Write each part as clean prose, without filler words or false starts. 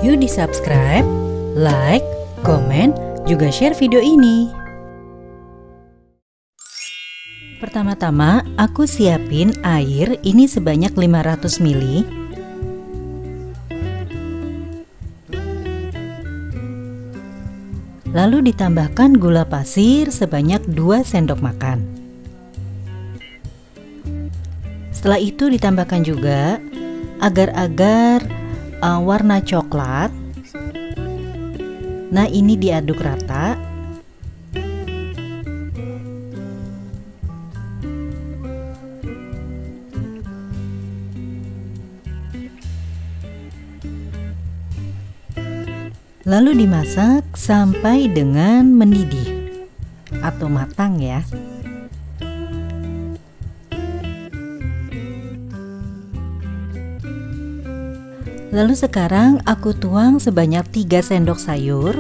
Yuk di subscribe, like, komen, juga share video ini. Pertama-tama aku siapin air ini sebanyak 500 ml. Lalu ditambahkan gula pasir sebanyak 2 sendok makan. Setelah itu ditambahkan juga agar-agar warna coklat. Nah, ini diaduk rata. Lalu dimasak sampai dengan mendidih atau matang ya. Lalu sekarang aku tuang sebanyak 3 sendok sayur,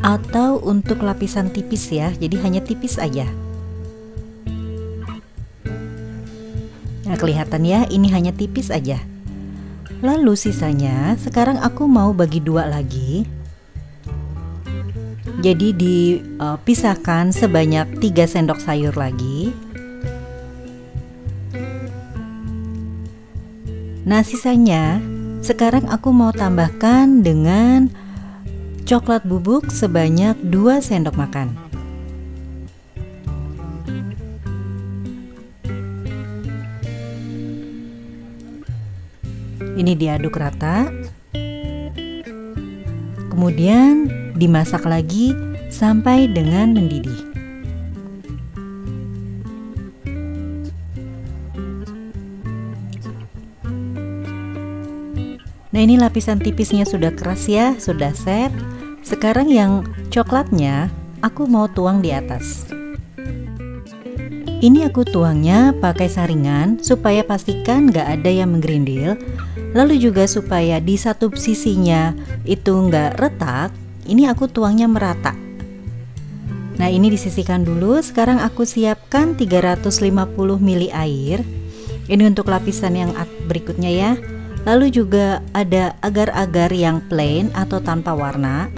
atau untuk lapisan tipis ya, jadi hanya tipis aja. Nah, kelihatan ya, ini hanya tipis aja. Lalu sisanya sekarang aku mau bagi 2 lagi. Jadi dipisahkan sebanyak 3 sendok sayur lagi. Nah, sisanya sekarang aku mau tambahkan dengan coklat bubuk sebanyak 2 sendok makan. Ini diaduk rata. Kemudian dimasak lagi sampai dengan mendidih. Nah, ini lapisan tipisnya sudah keras ya, sudah set. Sekarang yang coklatnya aku mau tuang di atas. Ini aku tuangnya pakai saringan supaya pastikan gak ada yang menggerindil. Lalu juga supaya di satu sisinya itu gak retak, ini aku tuangnya merata. Nah, ini disisihkan dulu. Sekarang aku siapkan 350 ml air. Ini untuk lapisan yang berikutnya ya. Lalu juga ada agar-agar yang plain atau tanpa warna.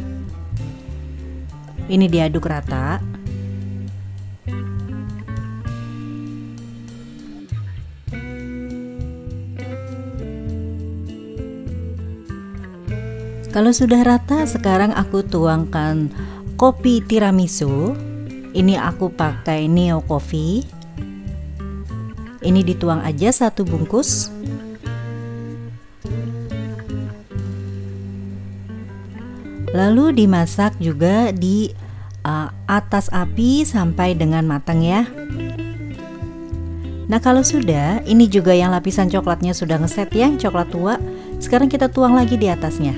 Ini diaduk rata. Kalau sudah rata, sekarang aku tuangkan kopi tiramisu. Ini aku pakai Neo Coffee. Ini dituang aja 1 bungkus. Lalu dimasak juga di atas api sampai dengan matang ya. Nah, kalau sudah, ini juga yang lapisan coklatnya sudah ngeset ya, coklat tua. Sekarang kita tuang lagi di atasnya.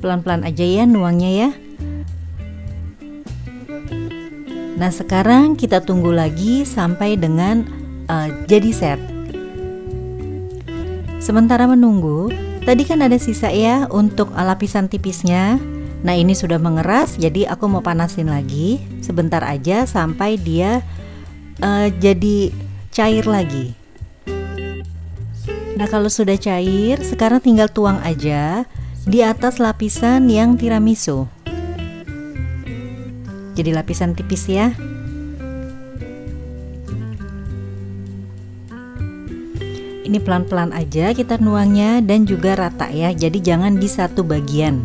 Pelan-pelan aja ya nuangnya ya. Nah, sekarang kita tunggu lagi sampai dengan jadi set. Sementara menunggu, tadi kan ada sisa ya untuk lapisan tipisnya. Nah, ini sudah mengeras, jadi aku mau panasin lagi sebentar aja sampai dia jadi cair lagi. Nah, kalau sudah cair, sekarang tinggal tuang aja di atas lapisan yang tiramisu. Jadi lapisan tipis ya. Ini pelan-pelan aja kita nuangnya dan juga rata ya. Jadi jangan di satu bagian.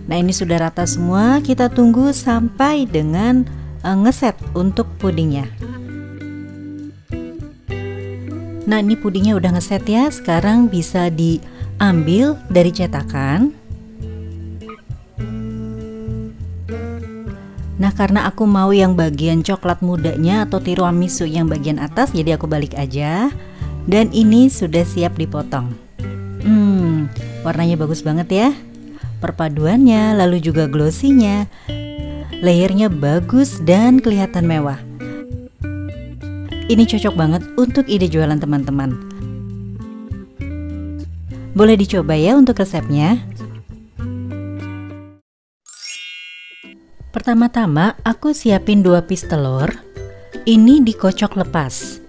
Nah, ini sudah rata semua. Kita tunggu sampai dengan ngeset untuk pudingnya. Nah, ini pudingnya udah ngeset ya. Sekarang bisa diambil dari cetakan. Nah, karena aku mau yang bagian coklat mudanya atau tiramisu yang bagian atas, jadi aku balik aja. Dan ini sudah siap dipotong. Warnanya bagus banget ya. Perpaduannya, lalu juga glossy-nya. Layernya bagus dan kelihatan mewah. Ini cocok banget untuk ide jualan teman-teman. Boleh dicoba ya untuk resepnya. Pertama-tama aku siapin 2 piece telur. Ini dikocok lepas.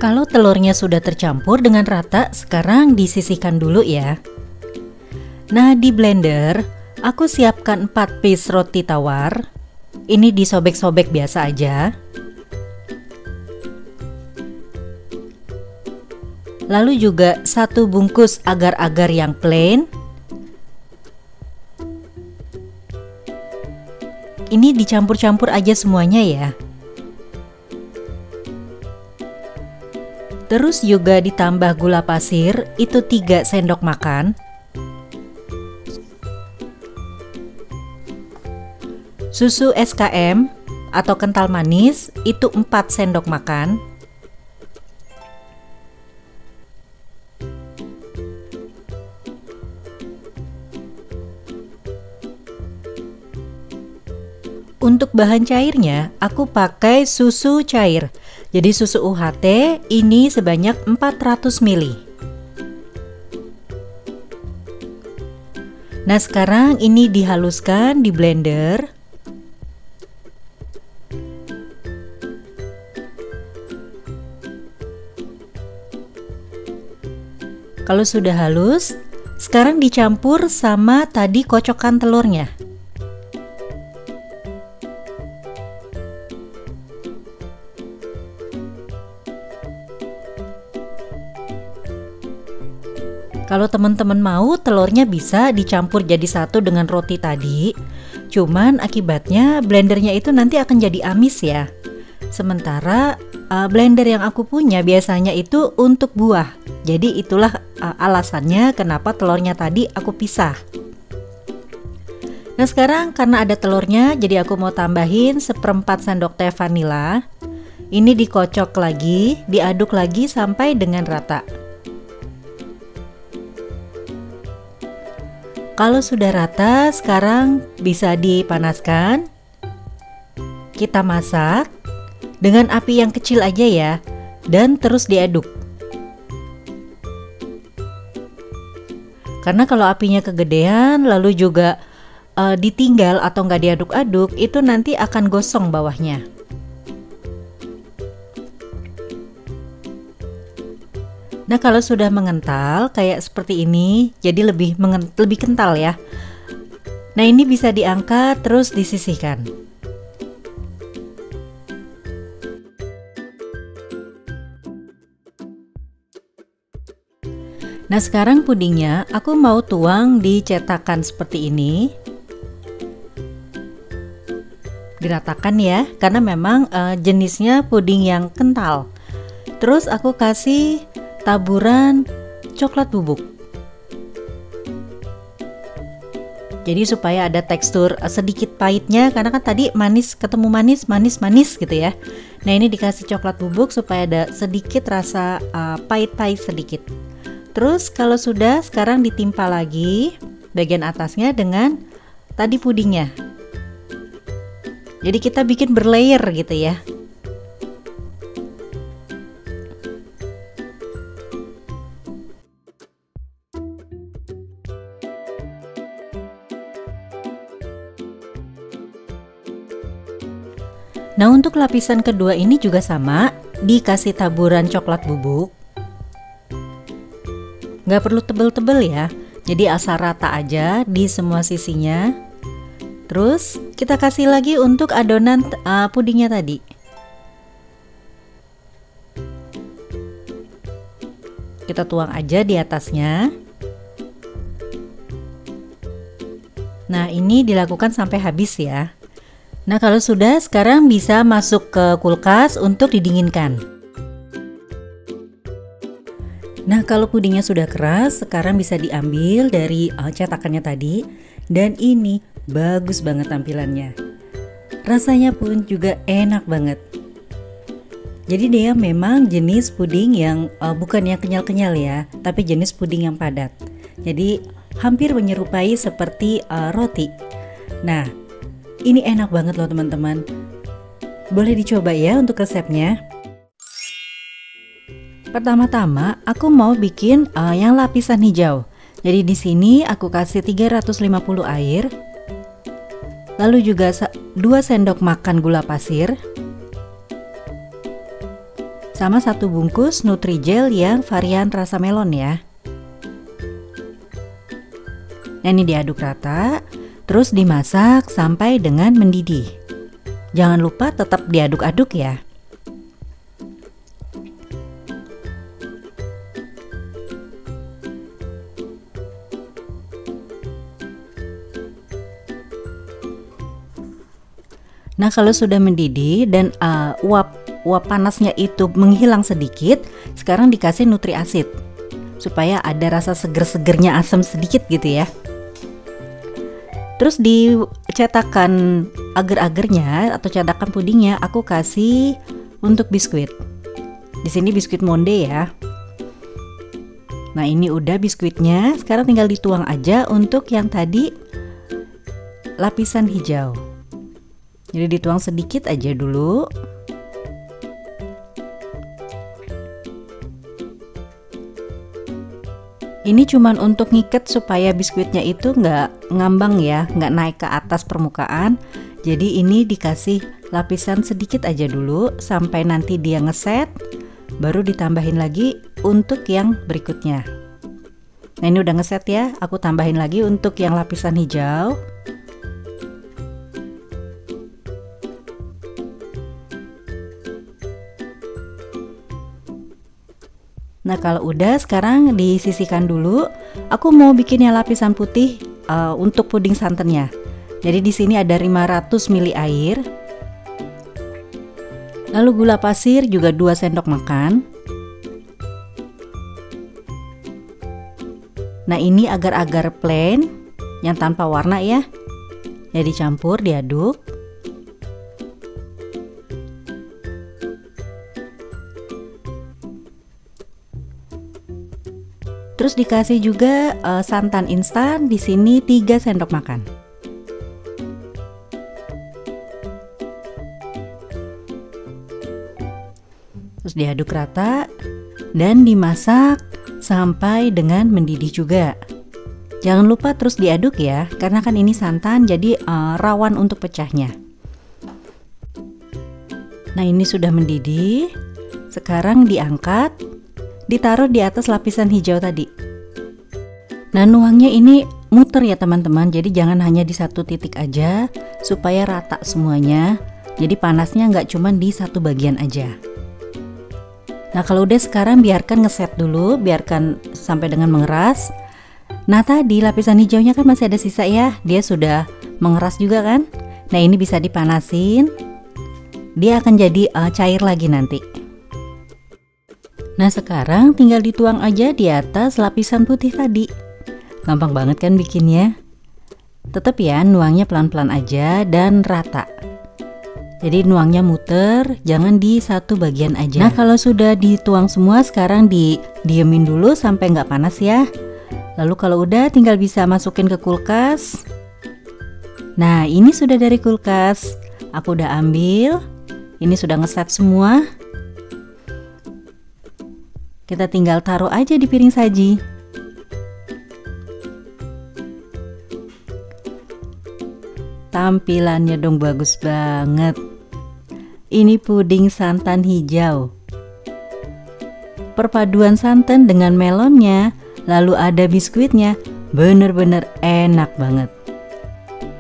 Kalau telurnya sudah tercampur dengan rata, sekarang disisihkan dulu ya. Nah, di blender aku siapkan 4 piece roti tawar. Ini disobek-sobek biasa aja. Lalu juga 1 bungkus agar-agar yang plain. Ini dicampur-campur aja semuanya ya. Terus juga ditambah gula pasir, itu 3 sendok makan. Susu SKM atau kental manis, itu 4 sendok makan. Untuk bahan cairnya, aku pakai susu cair. Jadi susu UHT ini sebanyak 400 ml. Nah, sekarang ini dihaluskan di blender. Kalau sudah halus, sekarang dicampur sama tadi kocokan telurnya. Kalau teman-teman mau, telurnya bisa dicampur jadi satu dengan roti tadi. Cuman akibatnya blendernya itu nanti akan jadi amis ya. Sementara blender yang aku punya biasanya itu untuk buah. Jadi itulah alasannya kenapa telurnya tadi aku pisah. Nah, sekarang karena ada telurnya, jadi aku mau tambahin 1/4 sendok teh vanila. Ini dikocok lagi, diaduk lagi sampai dengan rata. Kalau sudah rata, sekarang bisa dipanaskan. Kita masak dengan api yang kecil aja ya, dan terus diaduk. Karena kalau apinya kegedean, lalu juga ditinggal atau nggak diaduk-aduk, itu nanti akan gosong bawahnya. Nah, kalau sudah mengental kayak seperti ini, jadi lebih kental ya. Nah, ini bisa diangkat terus disisihkan. Nah, sekarang pudingnya aku mau tuang di cetakan seperti ini. Diratakan ya, karena memang jenisnya puding yang kental. Terus aku kasih taburan coklat bubuk. Jadi supaya ada tekstur sedikit pahitnya, karena kan tadi manis ketemu manis gitu ya. Nah, ini dikasih coklat bubuk supaya ada sedikit rasa pahit-pahit sedikit. Terus kalau sudah, sekarang ditimpa lagi bagian atasnya dengan tadi pudingnya. Jadi kita bikin berlayer gitu ya. Nah, untuk lapisan kedua ini juga sama, dikasih taburan coklat bubuk. Nggak perlu tebel-tebel ya, jadi asal rata aja di semua sisinya. Terus kita kasih lagi untuk adonan pudingnya tadi. Kita tuang aja di atasnya. Nah, ini dilakukan sampai habis ya. Nah, kalau sudah, sekarang bisa masuk ke kulkas untuk didinginkan. Nah, kalau pudingnya sudah keras, sekarang bisa diambil dari cetakannya tadi. Dan ini bagus banget tampilannya. Rasanya pun juga enak banget. Jadi dia memang jenis puding yang bukan yang kenyal-kenyal ya, tapi jenis puding yang padat. Jadi hampir menyerupai seperti roti. Nah, ini enak banget loh teman-teman. Boleh dicoba ya untuk resepnya. Pertama-tama aku mau bikin yang lapisan hijau. Jadi di sini aku kasih 350 air. Lalu juga 2 sendok makan gula pasir. Sama 1 bungkus Nutrijel yang varian rasa melon ya. Nah, ini diaduk rata, terus dimasak sampai dengan mendidih. Jangan lupa tetap diaduk-aduk ya. Nah, kalau sudah mendidih dan uap panasnya itu menghilang sedikit, sekarang dikasih nutriasid supaya ada rasa seger-segernya asam sedikit gitu ya. Terus di cetakan agar-agarnya atau cetakan pudingnya aku kasih untuk biskuit. Di sini biskuit Monde ya. Nah, ini udah biskuitnya, sekarang tinggal dituang aja untuk yang tadi lapisan hijau. Jadi dituang sedikit aja dulu. Ini cuman untuk ngiket supaya biskuitnya itu nggak ngambang ya, nggak naik ke atas permukaan. Jadi ini dikasih lapisan sedikit aja dulu sampai nanti dia ngeset, baru ditambahin lagi untuk yang berikutnya. Nah, ini udah ngeset ya, aku tambahin lagi untuk yang lapisan hijau. Nah, kalau udah sekarang disisihkan dulu. Aku mau bikin yang lapisan putih untuk puding santannya. Jadi di sini ada 500 ml air. Lalu gula pasir juga 2 sendok makan. Nah, ini agar-agar plain yang tanpa warna ya. Jadi campur, diaduk. Terus dikasih juga santan instan, di sini 3 sendok makan. Terus diaduk rata dan dimasak sampai dengan mendidih juga. Jangan lupa terus diaduk ya, karena kan ini santan jadi rawan untuk pecahnya. Nah, ini sudah mendidih. Sekarang diangkat, ditaruh di atas lapisan hijau tadi. Nah, nuangnya ini muter ya teman-teman, jadi jangan hanya di satu titik aja supaya rata semuanya. Jadi panasnya nggak cuma di satu bagian aja. Nah, kalau udah sekarang biarkan ngeset dulu, biarkan sampai dengan mengeras. Nah, tadi lapisan hijaunya kan masih ada sisa ya, dia sudah mengeras juga kan. Nah, ini bisa dipanasin, dia akan jadi cair lagi nanti. Nah, sekarang tinggal dituang aja di atas lapisan putih tadi. Gampang banget kan bikinnya. Tetap ya, nuangnya pelan-pelan aja dan rata. Jadi nuangnya muter, jangan di satu bagian aja. Nah, kalau sudah dituang semua, sekarang diemin dulu sampai nggak panas ya. Lalu kalau udah tinggal bisa masukin ke kulkas. Nah, ini sudah dari kulkas. Aku udah ambil. Ini sudah ngeset semua. Kita tinggal taruh aja di piring saji. Tampilannya dong bagus banget. Ini puding santan hijau. Perpaduan santan dengan melonnya, lalu ada biskuitnya, bener-bener enak banget.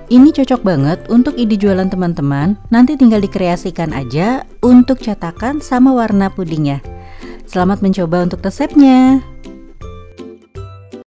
Ini cocok banget untuk ide jualan teman-teman. Nanti tinggal dikreasikan aja untuk cetakan sama warna pudingnya. Selamat mencoba untuk resepnya.